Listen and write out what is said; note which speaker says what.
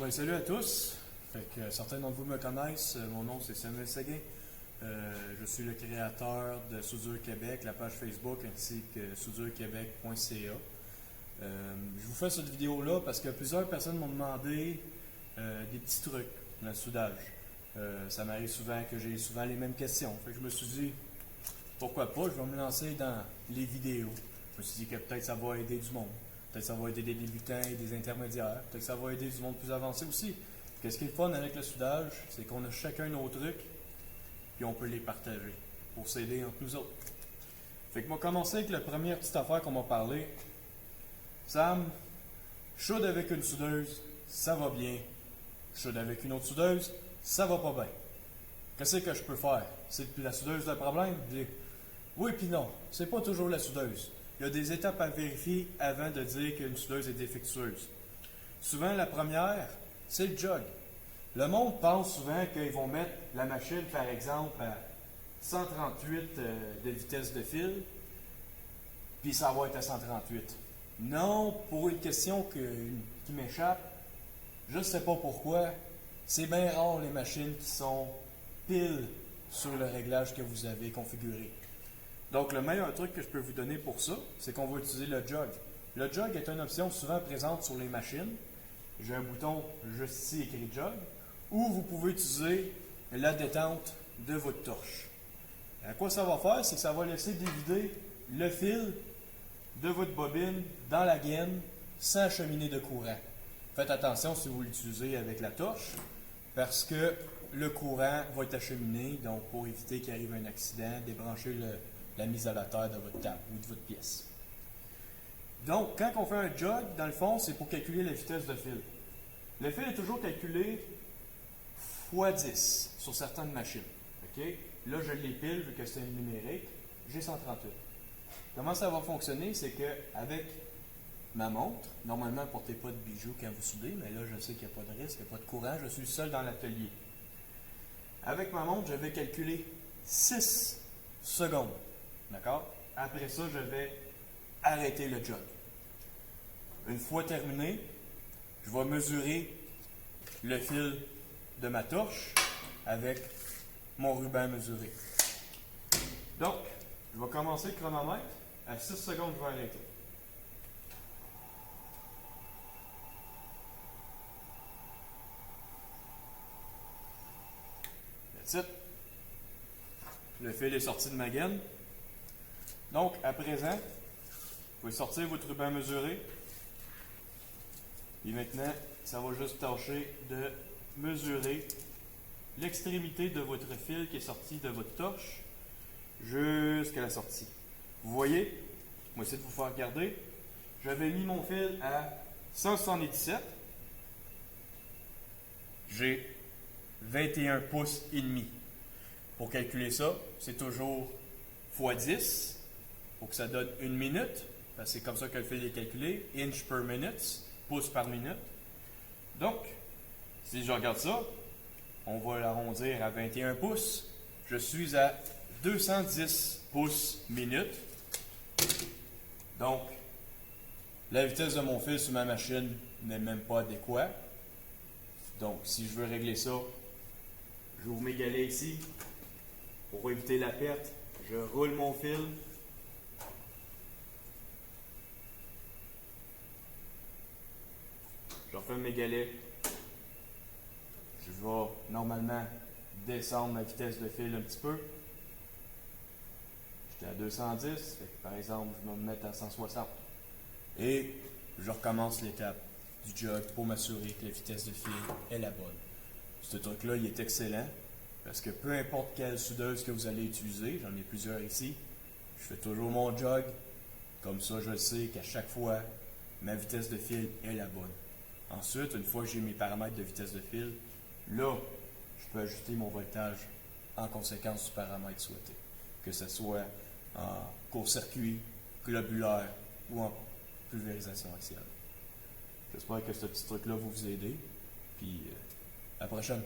Speaker 1: Ben, salut à tous. Certains d'entre vous me connaissent. Mon nom c'est Samuel Séguin. Je suis le créateur de Soudure Québec, la page Facebook ainsi que soudurequebec.ca. Je vous fais cette vidéo-là parce que plusieurs personnes m'ont demandé des petits trucs dans le soudage. Ça m'arrive souvent que j'ai souvent les mêmes questions. Fait que je me suis dit, pourquoi pas, je vais me lancer dans les vidéos. Je me suis dit que peut-être ça va aider du monde. Peut-être ça va aider des débutants et des intermédiaires. Peut-être ça va aider du monde plus avancé aussi. Qu'est-ce qui est le fun avec le soudage, c'est qu'on a chacun nos trucs, puis on peut les partager pour s'aider entre nous autres. Fait que moi, commencer avec la première petite affaire qu'on m'a parlé. Sam, chaude avec une soudeuse, ça va bien. Chaude avec une autre soudeuse, ça va pas bien. Qu'est-ce que je peux faire? C'est la soudeuse le problème? Oui puis non, c'est pas toujours la soudeuse. Il y a des étapes à vérifier avant de dire qu'une soudeuse est défectueuse. Souvent, la première, c'est le jog. Le monde pense souvent qu'ils vont mettre la machine, par exemple, à 138 de vitesse de fil, puis ça va être à 138. Non, pour une question qui m'échappe, je ne sais pas pourquoi, c'est bien rare les machines qui sont pile sur le réglage que vous avez configuré. Donc, le meilleur truc que je peux vous donner pour ça, c'est qu'on va utiliser le jog. Le jog est une option souvent présente sur les machines. J'ai un bouton juste ici écrit jog, ou vous pouvez utiliser la détente de votre torche. À quoi ça va faire? C'est que ça va laisser dévider le fil de votre bobine dans la gaine sans acheminer de courant. Faites attention si vous l'utilisez avec la torche, parce que le courant va être acheminé, donc pour éviter qu'il arrive un accident, débranchez la mise à la terre de votre table ou de votre pièce. Donc, quand on fait un jog, dans le fond, c'est pour calculer la vitesse de fil. Le fil est toujours calculé x 10 sur certaines machines. Okay? Là, je l'épile vu que c'est une numérique, j'ai 138. Comment ça va fonctionner? C'est qu'avec ma montre, normalement, ne portez pas de bijoux quand vous soudez, mais là, je sais qu'il n'y a pas de risque, il n'y a pas de courant, je suis seul dans l'atelier. Avec ma montre, je vais calculer 6 secondes. D'accord? Après ça, je vais arrêter le jog. Une fois terminé, je vais mesurer le fil de ma torche avec mon ruban mesuré. Donc, je vais commencer le chronomètre. À 6 secondes, je vais arrêter. That's it. Le fil est sorti de ma gaine. Donc, à présent, vous pouvez sortir votre ruban mesuré. Et maintenant, ça va juste tâcher de mesurer l'extrémité de votre fil qui est sorti de votre torche jusqu'à la sortie. Vous voyez, moi essayer de vous faire regarder. J'avais mis mon fil à 177. J'ai 21 pouces et demi. Pour calculer ça, c'est toujours x 10 pour que ça donne une minute. C'est comme ça que le fil est calculé. Inch per minute, pouces par minute. Donc, si je regarde ça, on va l'arrondir à 21 pouces. Je suis à 210 pouces minute. Donc, la vitesse de mon fil sur ma machine n'est même pas adéquate. Donc, si je veux régler ça, j'ouvre mes galets ici. Pour éviter la perte, je roule mon fil. Je referme mes galets. Je vais normalement descendre ma vitesse de fil un petit peu. J'étais à 210, fait que par exemple, je vais me mettre à 160. Et je recommence l'étape du jog pour m'assurer que la vitesse de fil est la bonne. Ce truc-là, il est excellent parce que peu importe quelle soudeuse que vous allez utiliser, j'en ai plusieurs ici, je fais toujours mon jog. Comme ça, je sais qu'à chaque fois, ma vitesse de fil est la bonne. Ensuite, une fois que j'ai mes paramètres de vitesse de fil, là, je peux ajuster mon voltage en conséquence du paramètre souhaité. Que ce soit en court-circuit, globulaire ou en pulvérisation axiale. J'espère que ce petit truc-là va vous aider. Puis, à la prochaine.